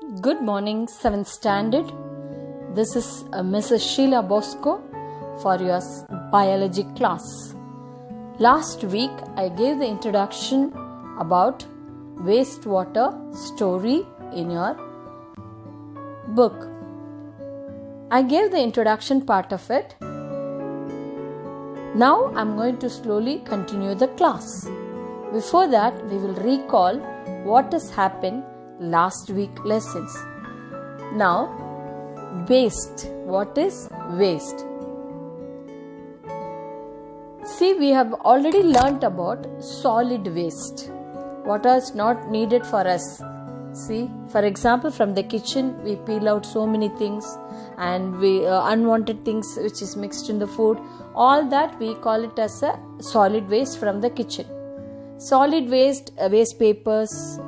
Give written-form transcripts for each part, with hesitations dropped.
Good morning, 7th standard. This is Mrs. Sheila Bosco for your biology class. Last week, I gave the introduction about wastewater story in your book. I gave the introduction part of it. Now, I'm going to slowly continue the class. Before that, we will recall what has happened last week lessons. Now, waste. What is waste? See, we have already learnt about solid waste. What is not needed for us. See, for example, from the kitchen, we peel out so many things and we unwanted things which is mixed in the food. All that we call it as a solid waste from the kitchen. Solid waste, waste papers,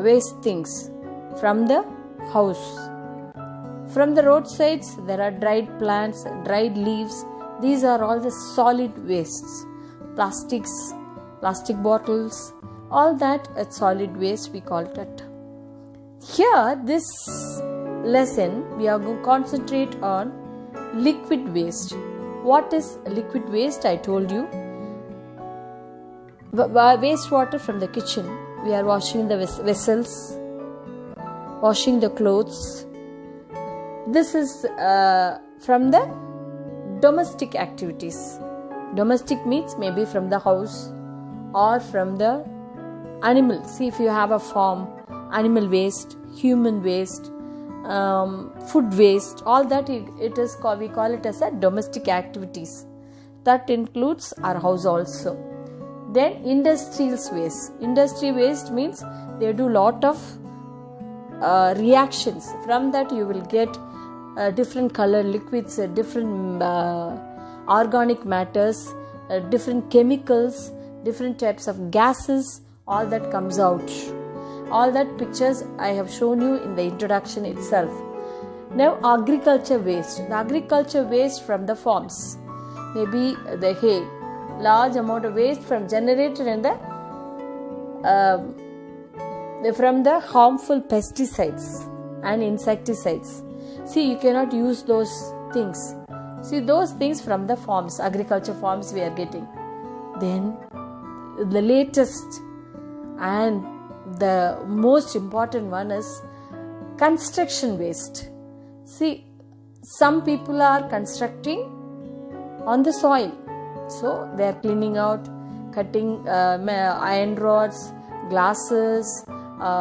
waste things from the house. From the roadsides, there are dried plants, dried leaves. These are all the solid wastes. Plastics, plastic bottles, all that is solid waste, we call it. Here, this lesson, we are going to concentrate on liquid waste. What is liquid waste? I told you. Wastewater from the kitchen. We are washing the vessels, washing the clothes. This is from the domestic activities. Domestic means maybe from the house or from the animal. See, if you have a farm, animal waste, human waste, food waste, all that it is called, we call it as a domestic activities. That includes our house also. Then industrial waste. Industrial waste means they do lot of reactions. From that you will get different color liquids, different organic matters, different chemicals, different types of gases. All that comes out. All that pictures I have shown you in the introduction itself. Now agriculture waste. The agriculture waste from the farms. Maybe the hay. Large amount of waste generated in the from the harmful pesticides and insecticides. See, you cannot use those things. See, those things from the farms, agriculture farms we are getting. Then the latest and the most important one is construction waste. See, some people are constructing on the soil. So, they are cleaning out, cutting iron rods, glasses,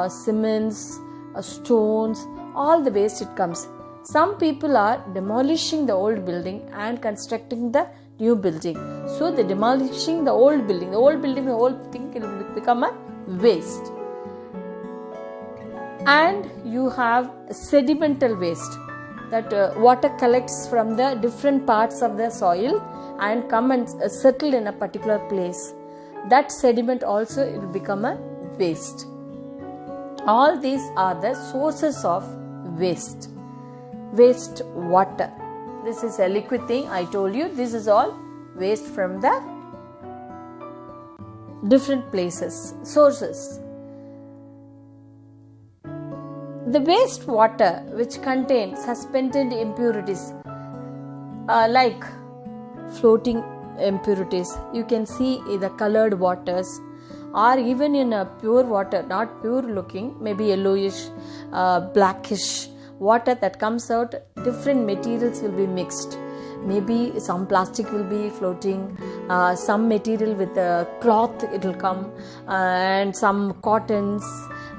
cements, stones, all the waste it comes. Some people are demolishing the old building and constructing the new building. So, they are demolishing the old building. The whole thing will become a waste. And you have sedimental waste. That water collects from the different parts of the soil and come and settle in a particular place. That sediment also will become a waste. All these are the sources of waste. Waste water. This is a liquid thing. I told you this is all waste from the different places, sources. The waste water which contains suspended impurities like floating impurities, you can see in the colored waters or even in a pure water, not pure looking, maybe yellowish, blackish water that comes out, different materials will be mixed. Maybe some plastic will be floating, some material with a cloth it will come, and some cottons,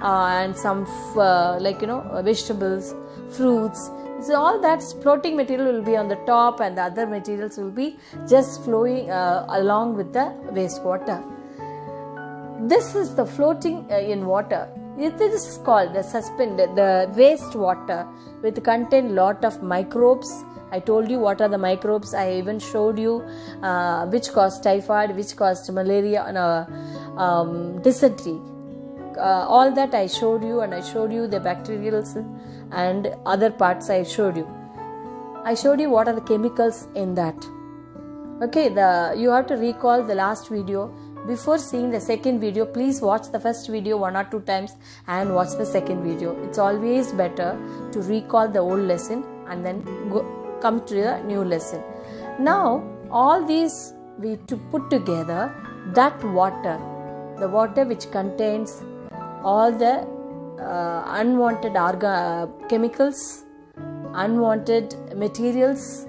and some vegetables, fruits. So all that floating material will be on the top and the other materials will be just flowing along with the wastewater. This is the floating in water. This is called the suspended, the waste water which contain lot of microbes. I told you what are the microbes. I even showed you which cause typhoid, which caused malaria and dysentery. All that I showed you, and I showed you the bacterials and other parts I showed you. I showed you what are the chemicals in that. Okay, you have to recall the last video before seeing the second video, please watch the first video 1 or 2 times and watch the second video. It's always better to recall the old lesson and then come to the new lesson. Now, all these we to put together, that water, the water which contains all the unwanted chemicals, unwanted materials,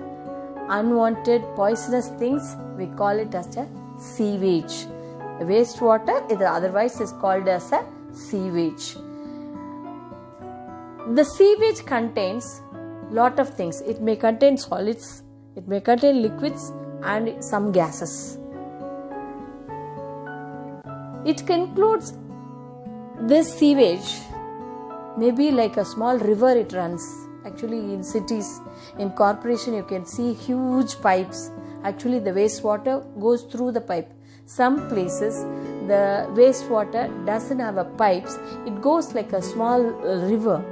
unwanted poisonous things, we call it as a sewage. The wastewater otherwise is called as a sewage. The sewage contains lot of things. It may contain solids, it may contain liquids and some gases. It concludes this sewage maybe like a small river it runs. Actually, in cities, in corporation, you can see huge pipes. Actually, the wastewater goes through the pipe. Some places, the wastewater doesn't have a pipes. It goes like a small river.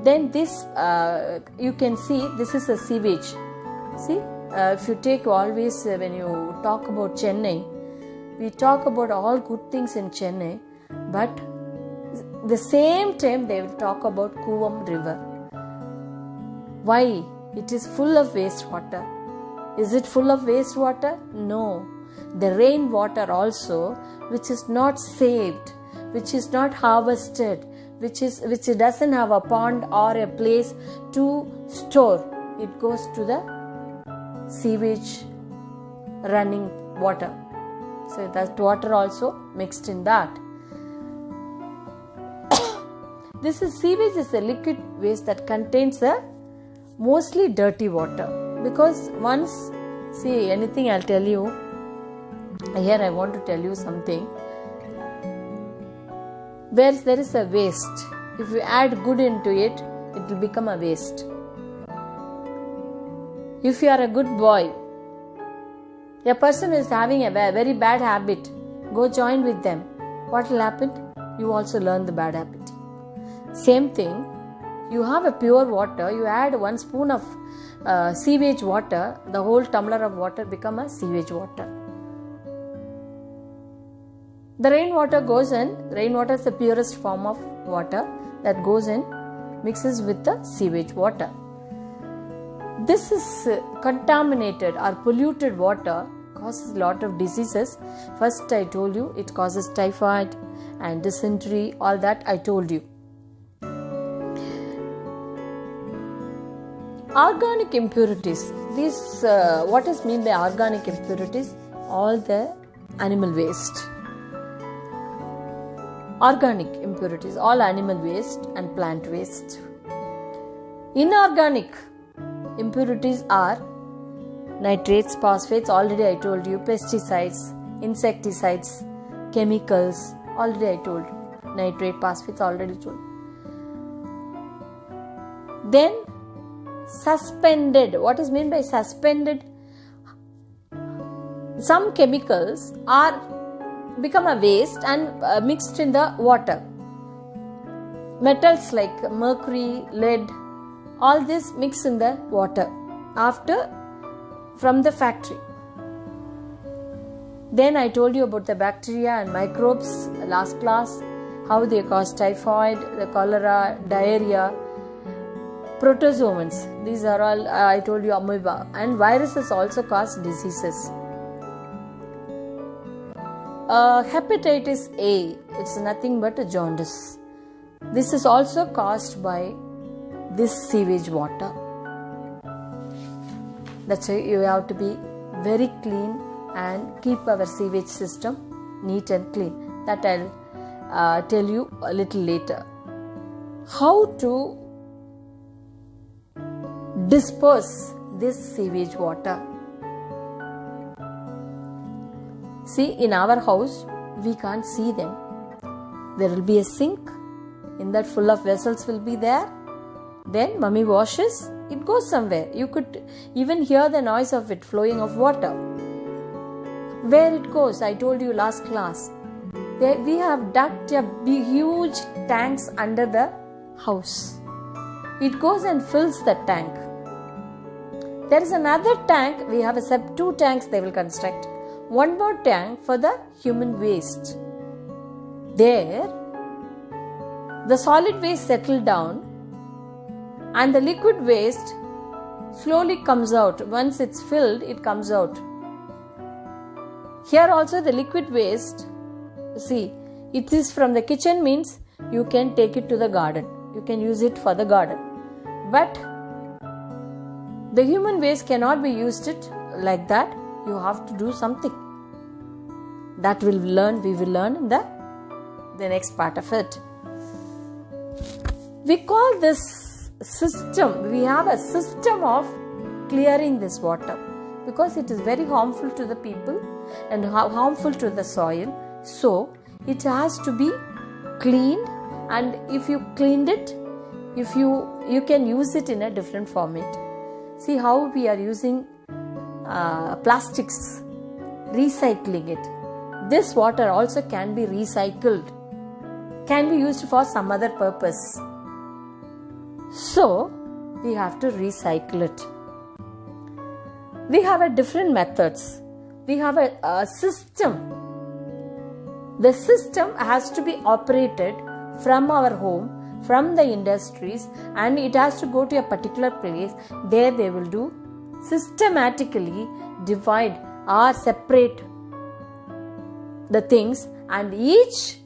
Then this, you can see, this is a sewage. See, if you take always, when you talk about Chennai, we talk about all good things in Chennai, but the same time they will talk about Kuvam river. Why? It is full of wastewater. Is it full of wastewater? No. The rainwater also, which is not saved, which is not harvested, which doesn't have a pond or a place to store, it goes to the sewage running water. So that water also mixed in that. This sewage is a liquid waste that contains a mostly dirty water. Because once, see, anything I'll tell you, here I want to tell you something. Where there is a waste, if you add good into it, it will become a waste. If you are a good boy, a person is having a very bad habit, go join with them. What will happen? You also learn the bad habit. Same thing, you have a pure water, you add 1 spoon of sewage water, the whole tumbler of water become a sewage water. The rainwater goes in, rainwater is the purest form of water that goes in, mixes with the sewage water. This is contaminated or polluted water causes a lot of diseases. First I told you it causes typhoid and dysentery, all that I told you. Organic impurities. These, what is meant by organic impurities? All the animal waste. Organic impurities, all animal waste and plant waste. Inorganic impurities are nitrates, phosphates, already I told you, pesticides, insecticides, chemicals, already I told you, nitrate, phosphates, already told you. Then suspended. What is meant by suspended? Some chemicals are become a waste and mixed in the water. Metals like mercury, lead, all this mix in the water from the factory. Then I told you about the bacteria and microbes last class, how they cause typhoid, the cholera, diarrhea. Protozoans, these are all, I told you, amoeba, and viruses also cause diseases. Hepatitis A, it's nothing but a jaundice. This is also caused by this sewage water. That's why you have to be very clean and keep our sewage system neat and clean. That I'll tell you a little later. How to disperse this sewage water. See, in our house, we can't see them. There will be a sink, in that full of vessels will be there. Then mummy washes, it goes somewhere. You could even hear the noise of it flowing of water. Where it goes, I told you last class. There we have dug a big, huge tanks under the house. It goes and fills the tank. There is another tank, we have 2 tanks they will construct. one more tank for the human waste. There, the solid waste settled down and the liquid waste slowly comes out. Once it's filled, it comes out. Here also the liquid waste, see, it is from the kitchen, means you can take it to the garden. You can use it for the garden. But the human waste cannot be used it like that. You have to do something. That we will learn in the next part of it. We call this system, we have a system of clearing this water because it is very harmful to the people and harmful to the soil. So it has to be cleaned, and if you cleaned it, if you can use it in a different format. See how we are using plastics, recycling it. This water also can be recycled, can be used for some other purpose. So we have to recycle it. We have a different methods. We have a system. The system has to be operated from our home, from the industries, and it has to go to a particular place. There they will do systematically divide or separate the things, and each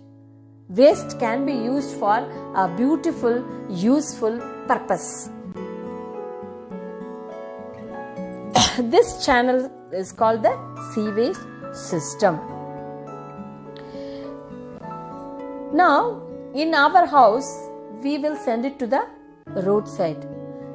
waste can be used for a beautiful, useful purpose. This channel is called the sewage system. Now, in our house, we will send it to the roadside.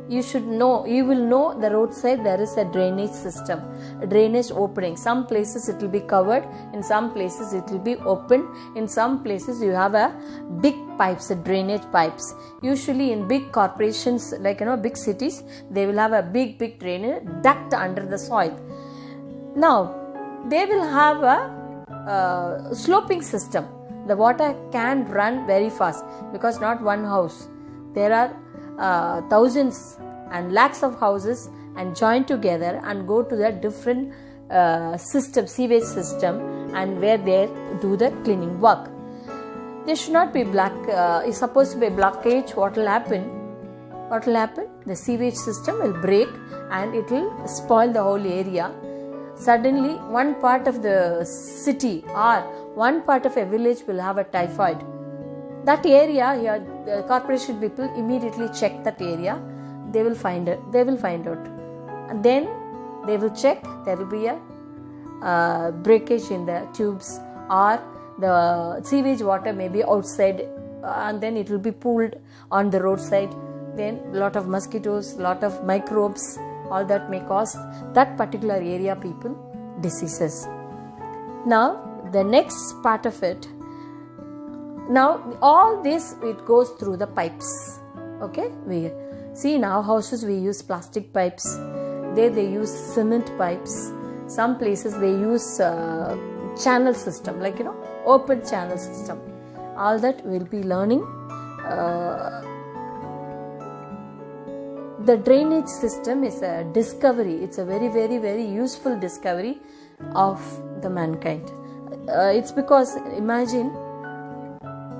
You will know the roadside there is a drainage system, a drainage opening. Some places it will be covered, in some places it will be open, in some places you have a big pipes, drainage pipes. Usually in big corporations, like big cities, they will have a big drainage duct under the soil. Now, they will have a sloping system. The water can run very fast because not one house. There are thousands and lakhs of houses and join together and go to the different sewage system, and where they do the cleaning work. There should not be it's supposed to be a blockage. What will happen? The sewage system will break and it will spoil the whole area. Suddenly, one part of the city or one part of a village will have a typhoid. That area here, the corporation people immediately check that area. They will find it. They will find out, and then they will check. There will be a breakage in the tubes, or the sewage water may be outside, and then it will be pooled on the roadside. Then lot of mosquitoes, lot of microbes, all that may cause that particular area people diseases. Now the next part of it. Now all this, it goes through the pipes. Okay, we see in our houses we use plastic pipes. There they use cement pipes. Some places they use channel system, like open channel system. All that we'll be learning. The drainage system is a discovery. It's a very, very, very useful discovery of the mankind. It's because, imagine,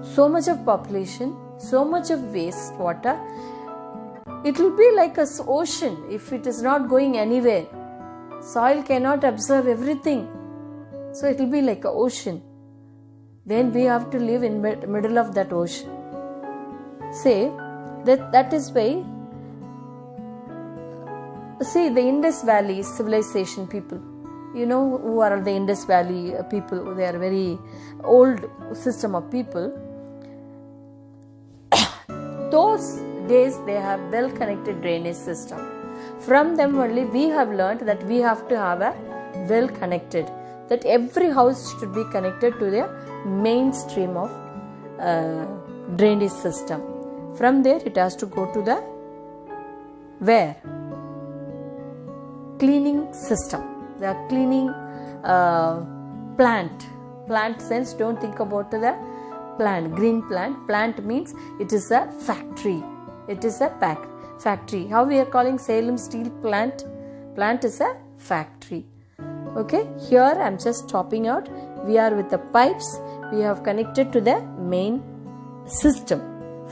so much of population, so much of waste water. It will be like an ocean if it is not going anywhere. Soil cannot absorb everything. So it will be like an ocean. Then we have to live in middle of that ocean. Say that is why. See, the Indus Valley civilization people, who are the Indus Valley people, they are very old system of people. Those days they have well connected drainage system. From them only we have learned that we have to have a well connected, that every house should be connected to the mainstream of drainage system. From there it has to go to the where? Cleaning system. The cleaning plant sense, don't think about the plant, green plant. Plant means it is a factory. It is a factory. How we are calling Salem steel plant? Plant is a factory. Okay, here I am just topping out. We are with the pipes. We have connected to the main system.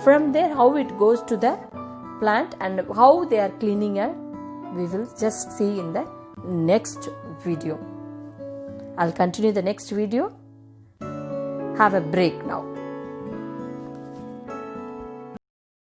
From there, how it goes to the plant and how they are cleaning it, we will just see in the next video. I'll continue the next video. Have a break now.